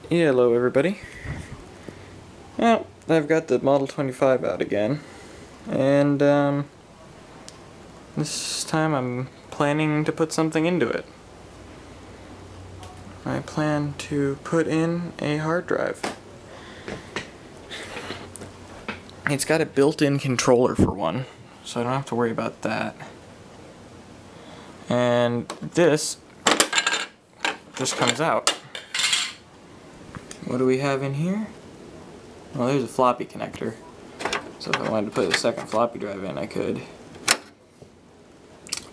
Hello everybody. Well, I've got the Model 25 out again, and this time I'm planning to put something into it. I plan to put in a hard drive. It's got a built-in controller for one, so I don't have to worry about that. And this just comes out. What do we have in here? Well, there's a floppy connector. So if I wanted to put a second floppy drive in, I could.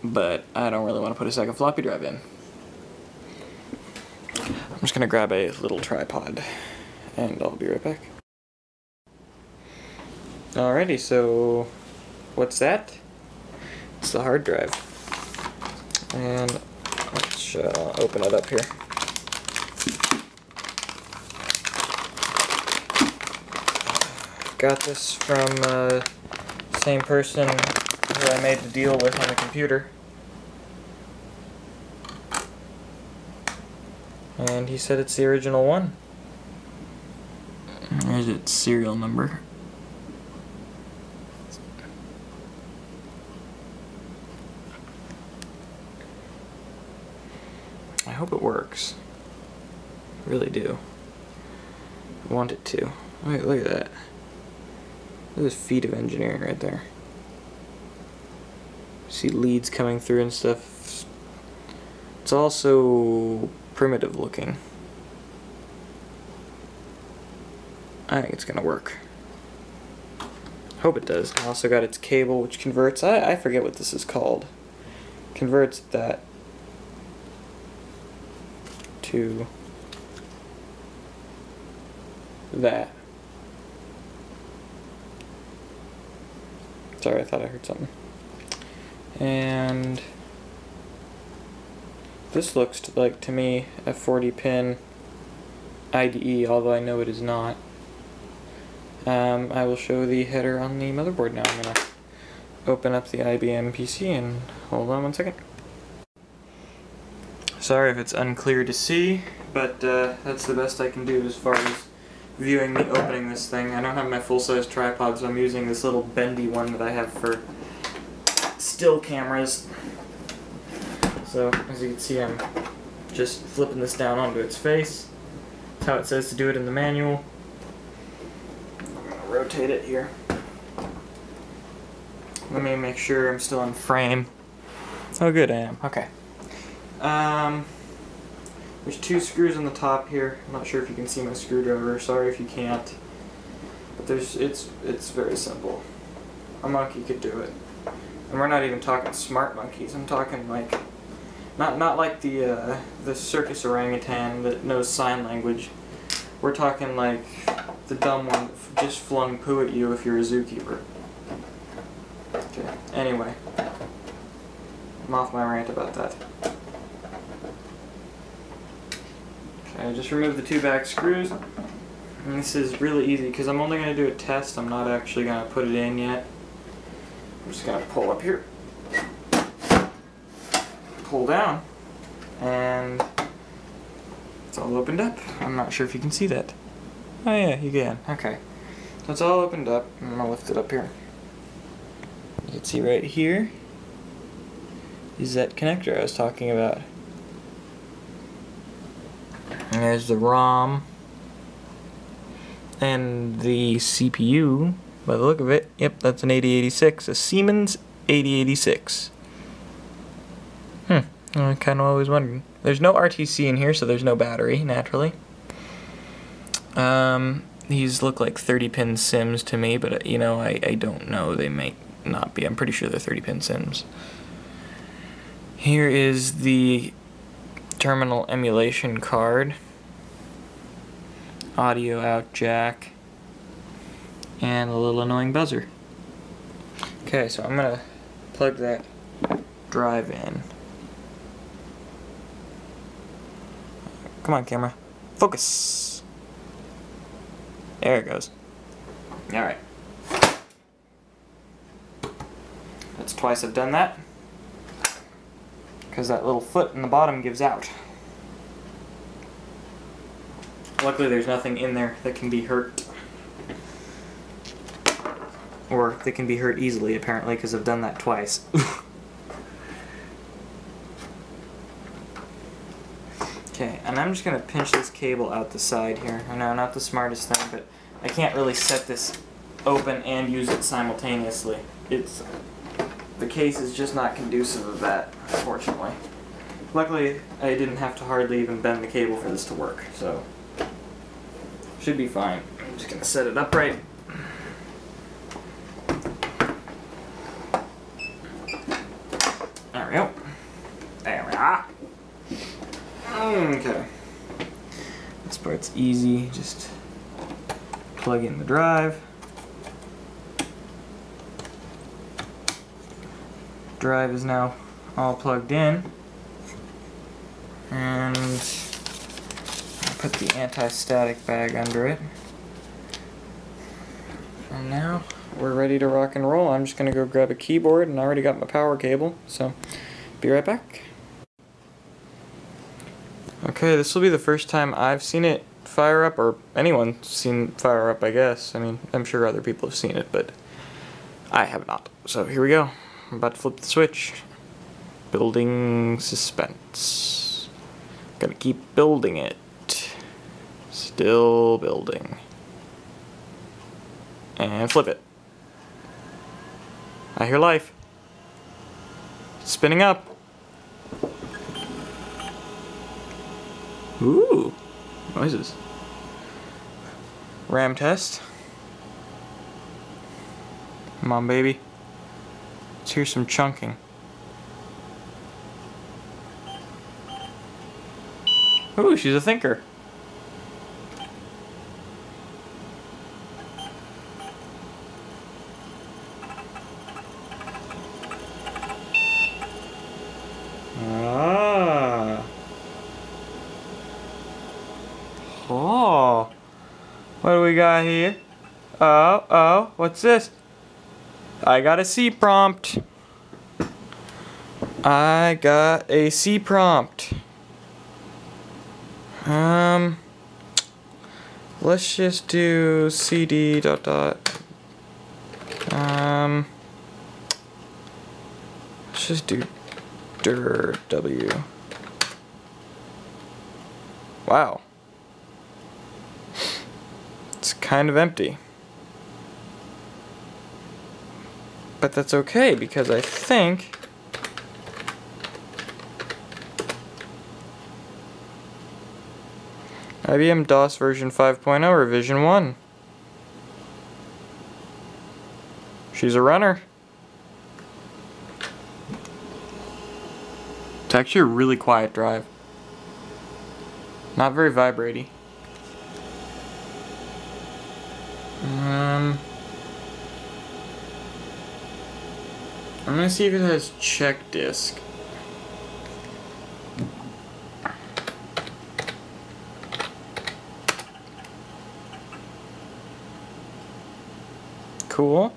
But I don't really want to put a second floppy drive in. I'm just gonna grab a little tripod and I'll be right back. Alrighty, so what's that? It's the hard drive. And let's open it up here. Got this from the same person who I made the deal with on the computer. And he said it's the original one. There's its serial number. I hope it works. I really do. I want it to. Wait, look at that. Look at this feat of engineering right there. See leads coming through and stuff. It's also primitive looking. I think it's gonna work. Hope it does. I also got its cable which converts, I forget what this is called. Converts that to that. Sorry, I thought I heard something. And this looks like to me a 40-pin IDE, although I know it is not. I will show the header on the motherboard now. I'm going to open up the IBM PC and hold on one second. Sorry if it's unclear to see, but that's the best I can do as far as viewing me opening this thing. I don't have my full-size tripod, so I'm using this little bendy one that I have for still cameras. So, as you can see, I'm just flipping this down onto its face. That's how it says to do it in the manual. I'm going to rotate it here. Let me make sure I'm still in frame. Oh good, I am. Okay. There's two screws on the top here. I'm not sure if you can see my screwdriver. Sorry if you can't. But it's very simple. A monkey could do it. And we're not even talking smart monkeys. I'm talking like not like the circus orangutan that knows sign language. We're talking like the dumb one that just flung poo at you if you're a zookeeper. Okay. Anyway, I'm off my rant about that. I just removed the two back screws, and this is really easy because I'm only going to do a test. I'm not actually going to put it in yet. I'm just going to pull up here, pull down, and it's all opened up. I'm not sure if you can see that. Oh yeah, you can. Okay. So it's all opened up. I'm going to lift it up here. You can see right here is that connector I was talking about. And there's the ROM and the CPU. By the look of it, yep, that's an 8086, a Siemens 8086. I kind of always wondered. There's no RTC in here, so there's no battery, naturally. These look like 30-pin SIMs to me, but you know, I don't know. They may not be. I'm pretty sure they're 30-pin SIMs. Here is the terminal emulation card, audio out jack, and a little annoying buzzer. Okay, so I'm gonna plug that drive in. Come on, camera. Focus! There it goes. Alright. That's twice I've done that, because that little foot in the bottom gives out. Luckily there's nothing in there that can be hurt. Or that can be hurt easily, apparently, because I've done that twice. Okay, and I'm just going to pinch this cable out the side here. I know, not the smartest thing, but I can't really set this open and use it simultaneously. The case is just not conducive of that, unfortunately. Luckily, I didn't have to hardly even bend the cable for this to work, so should be fine. I'm just going to set it upright. There we go. There we are. Okay. This part's easy. Just plug in the drive. Drive is now all plugged in. And I'll put the anti-static bag under it. And now we're ready to rock and roll. I'm just going to go grab a keyboard, and I already got my power cable, so be right back. Okay, this will be the first time I've seen it fire up, or anyone's seen it fire up, I guess. I mean, I'm sure other people have seen it, but I have not. So here we go. I'm about to flip the switch. Building suspense. Gonna keep building it. Still building. And flip it. I hear life. It's spinning up. Ooh, noises. RAM test. Come on, baby. Let's hear some chunking. Ooh, she's a thinker. Oh, what do we got here? Oh, what's this? I got a C prompt. I got a C prompt. Let's just do cd ... let's just do dir w. Wow. It's kind of empty. But that's okay, because I think IBM DOS version 5.0 revision 1. She's a runner. It's actually a really quiet drive. Not very vibraty. I'm gonna see if it has check disk. Cool.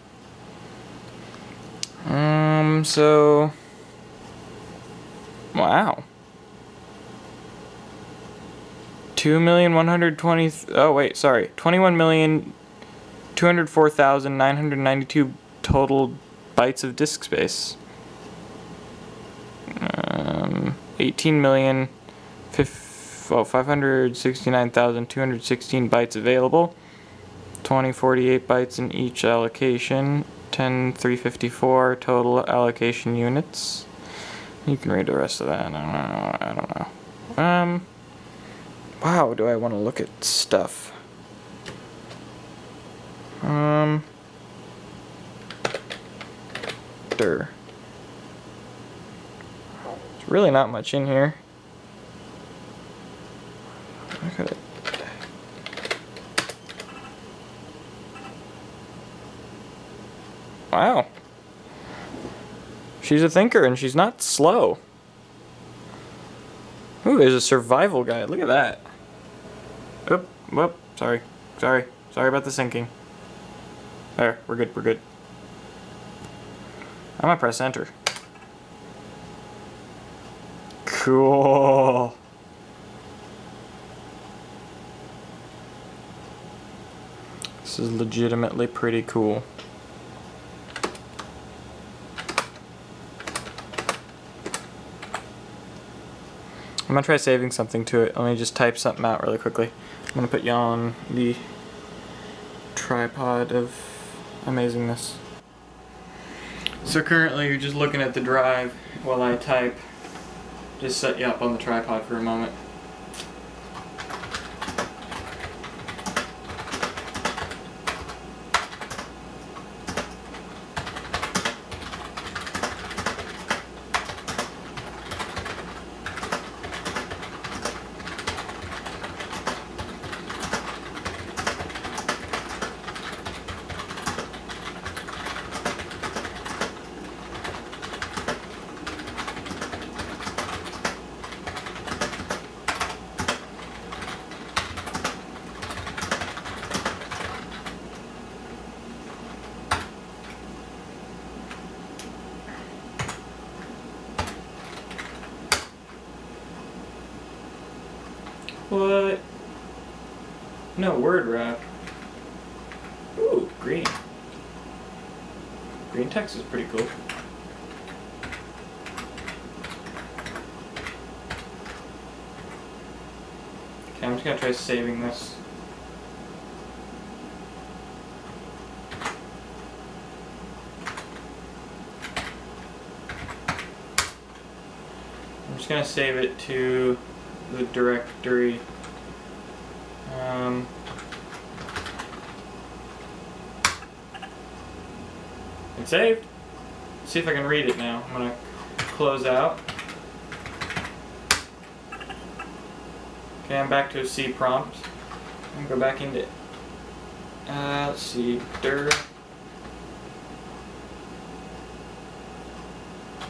So wow. 2,120,000. Oh wait, sorry. 21,204,992 total bytes of disk space. 569,216 bytes available. 2048 bytes in each allocation. 10,354 total allocation units. You can read the rest of that. I don't know. Wow, do I want to look at stuff? There's really not much in here. Look at it. Wow. She's a thinker and she's not slow. Ooh, there's a survival guide. Look at that. Oop, whoop, sorry about the sinking. There, we're good. I'm gonna press enter. Cool. This is legitimately pretty cool. I'm gonna try saving something to it. Let me just type something out really quickly. I'm gonna put you on the tripod of amazingness. So currently you're just looking at the drive while I type. Just set you up on the tripod for a moment. What? No, word wrap. Ooh, green. Green text is pretty cool. Okay, I'm just gonna try saving this. I'm just gonna save it to the directory. It's saved. Let's see if I can read it now. I'm gonna close out. Okay, I'm back to a C prompt. I'm gonna go back into let's see, dir.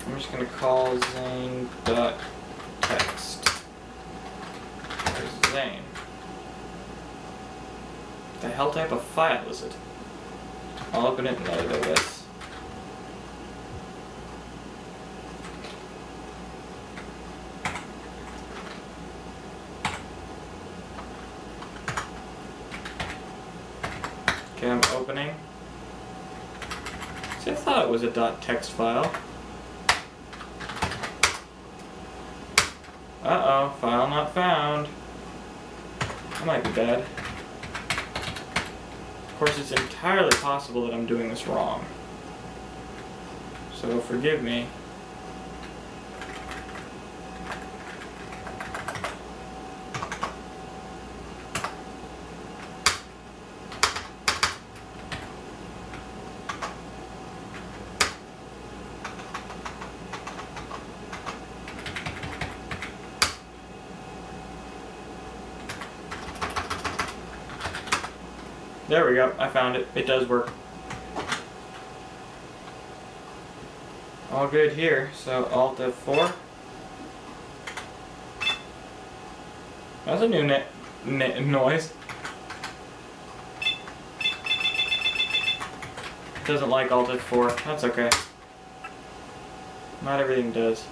I'm just gonna call Zane.text. There's Zane. What the hell type of file is it? I'll open it and edit, I guess. Okay, I'm opening. See, I thought it was a .text file. Uh-oh, file not found. That might be bad. Of course, it's entirely possible that I'm doing this wrong. So forgive me. There we go, I found it. It does work. All good here, so Alt F4. That's a new noise. Doesn't like Alt F4, that's okay. Not everything does.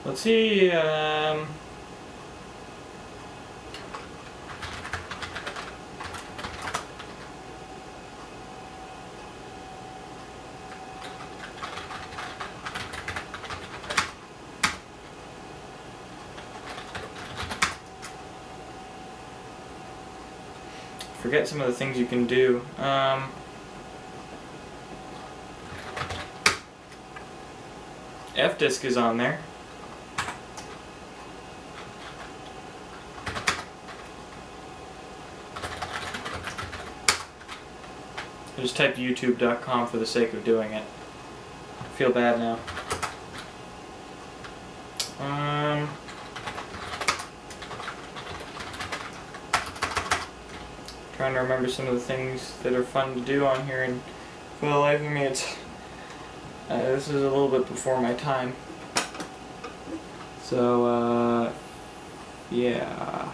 Let's see, forget some of the things you can do. F-disk is on there. I just typed youtube.com for the sake of doing it. I feel bad now. Trying to remember some of the things that are fun to do on here, and for the life of me, it's this is a little bit before my time. So yeah,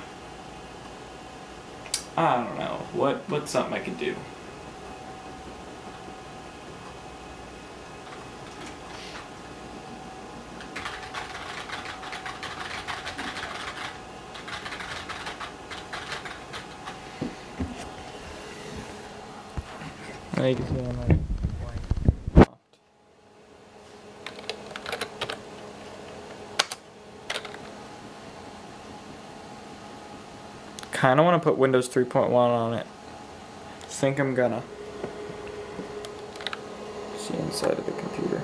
I don't know what's something I could do. Now you can see I'm like blank. Kind of want to put Windows 3.1 on it. Think I'm gonna. See inside of the computer.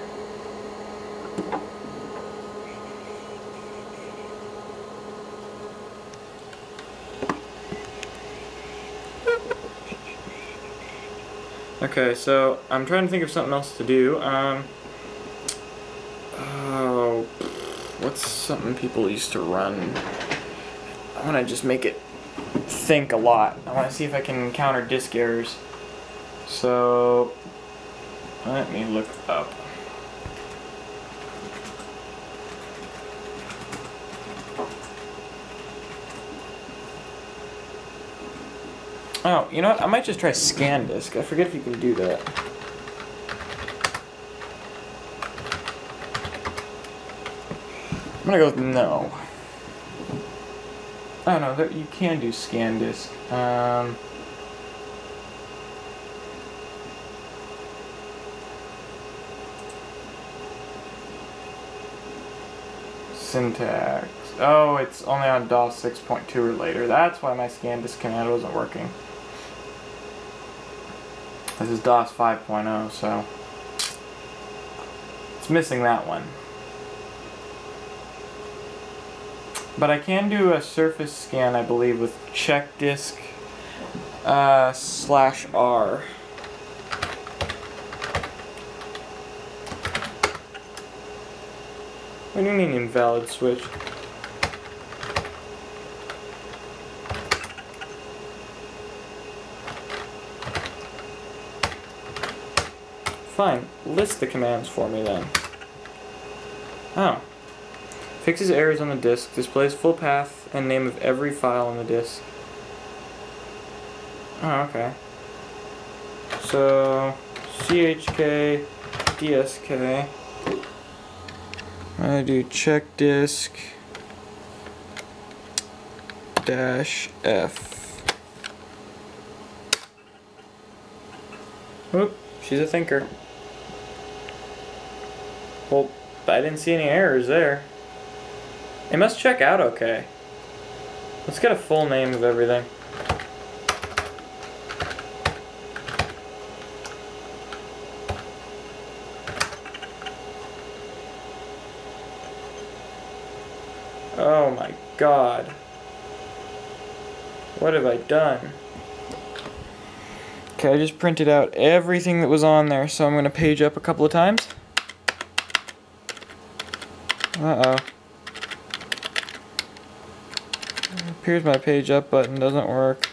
Okay, so I'm trying to think of something else to do. Oh, what's something people used to run? I want to just make it think a lot. I want to see if I can encounter disk errors. So, let me look up. Oh, you know what? I might just try scan disk. I forget if you can do that. I'm gonna go with no. Oh no, you can do scan disk. Syntax. Oh, it's only on DOS 6.2 or later. That's why my scan disk command wasn't working. This is DOS 5.0, so it's missing that one. But I can do a surface scan, I believe, with check disk /R. What do you mean invalid switch? Fine, list the commands for me then. Oh. Fixes errors on the disk, displays full path and name of every file on the disk. Oh, okay. So, chk, dsk. I do check disk -f. Oop, she's a thinker. Well, I didn't see any errors there. It must check out okay. Let's get a full name of everything. Oh my god. What have I done? Okay, I just printed out everything that was on there, so I'm going to page up a couple of times. Uh-oh. It appears my page up button doesn't work.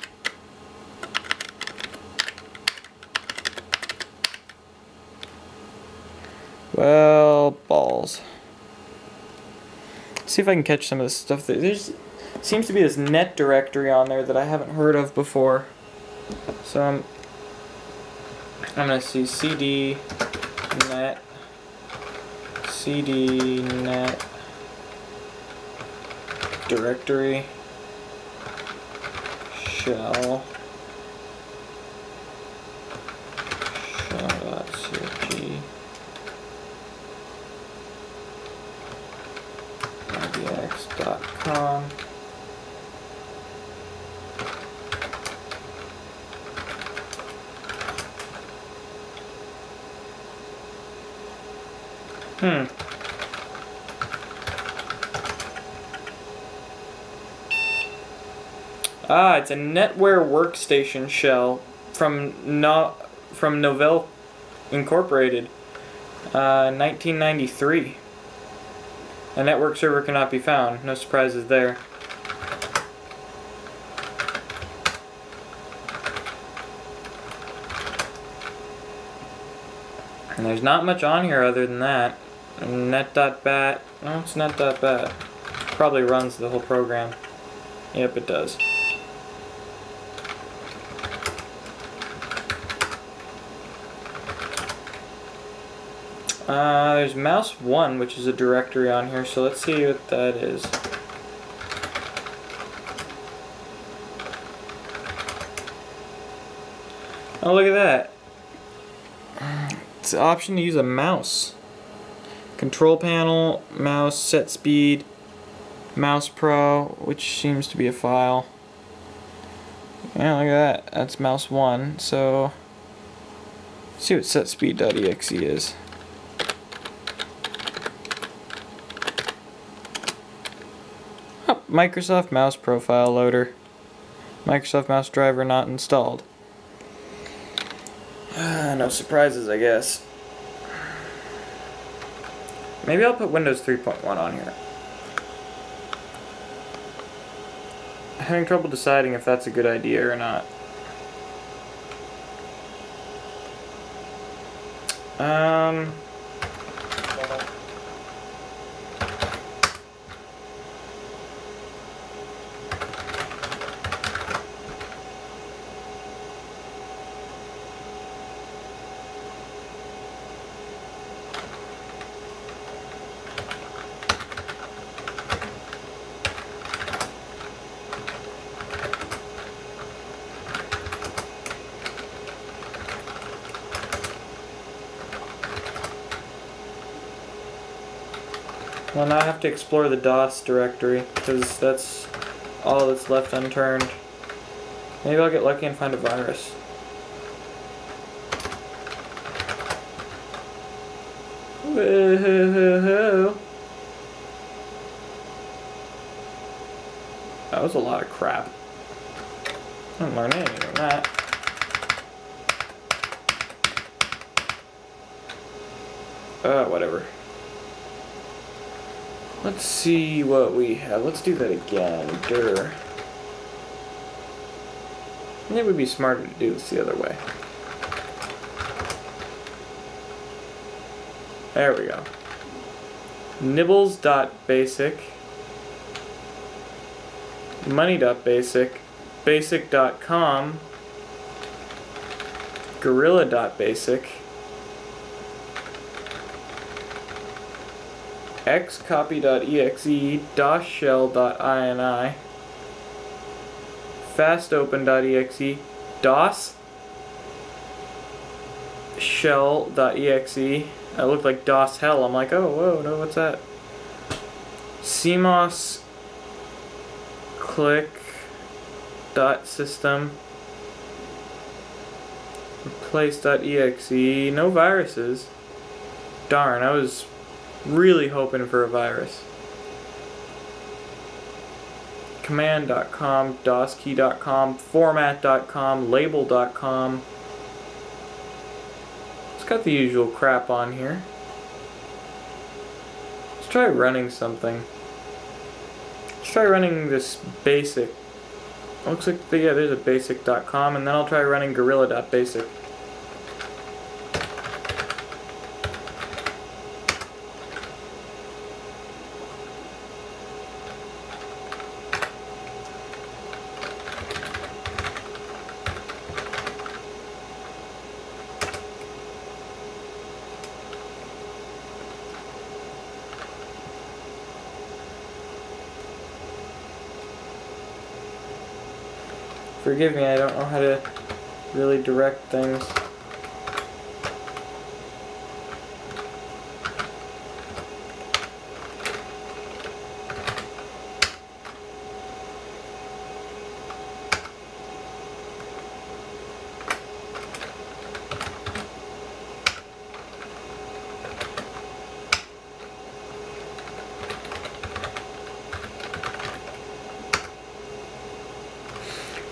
Well, balls. See if I can catch some of this stuff. There's seems to be this net directory on there that I haven't heard of before. So I'm gonna see cd net directory shell shell.cfg idx.com. Ah, it's a NetWare workstation shell from Novell Incorporated, 1993. A network server cannot be found. No surprises there. And there's not much on here other than that. Net.bat. No, it's net.bat. Probably runs the whole program. Yep, it does. There's mouse1, which is a directory on here, so let's see what that is. Oh, look at that. It's an option to use a mouse. Control panel, mouse, set speed, mouse pro, which seems to be a file. Yeah, look at that. That's mouse 1. So, let's see what setspeed.exe is. Oh, Microsoft Mouse Profile Loader. Microsoft Mouse Driver not installed. No surprises, I guess. Maybe I'll put Windows 3.1 on here. I'm having trouble deciding if that's a good idea or not. Well, now I have to explore the DOS directory, because that's all that's left unturned. Maybe I'll get lucky and find a virus. Whoa. That was a lot of crap. I didn't learn anything from that. Whatever. Let's see what we have. Let's do that again. I think it would be smarter to do this the other way. There we go. Nibbles.basic, money.basic, basic.com, gorilla.basic, xcopy.exe, dosshell.ini, fastopen.exe, dos shell.exe. That looked like DOS hell. I'm like, oh, whoa, no, what's that? CMOS click.system, replace.exe, no viruses. Darn, I was really hoping for a virus. Command.com, DOSKey.com, format.com, label.com. It's got the usual crap on here. Let's try running something. Let's try running this basic. Looks like, yeah, there's a basic.com, and then I'll try running gorilla.basic. Forgive me, I don't know how to really direct things.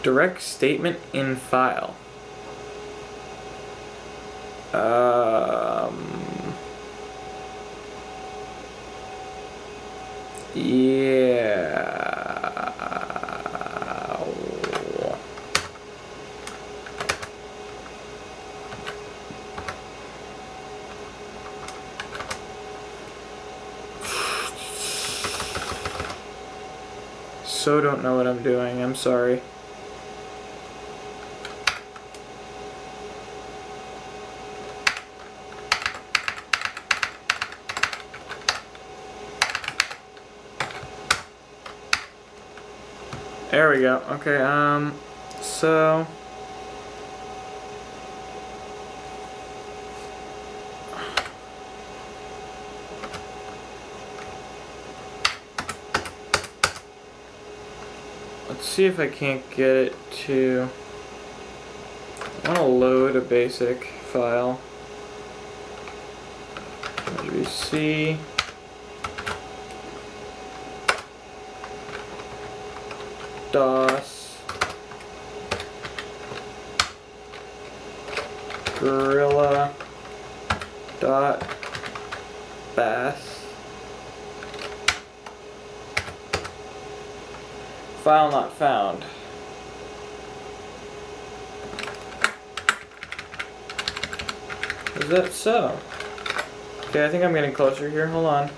Direct statement in file. Yeah. So don't know what I'm doing. I'm sorry. There we go. Okay, so let's see if I can't get it to. I want to load a basic file. WC. DOS. Gorilla. .bass. File not found. Is that so? Okay, I think I'm getting closer here. Hold on.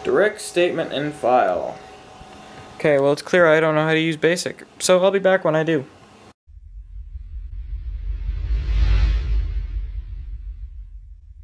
Direct statement in file. Okay, well it's clear I don't know how to use BASIC, so I'll be back when I do.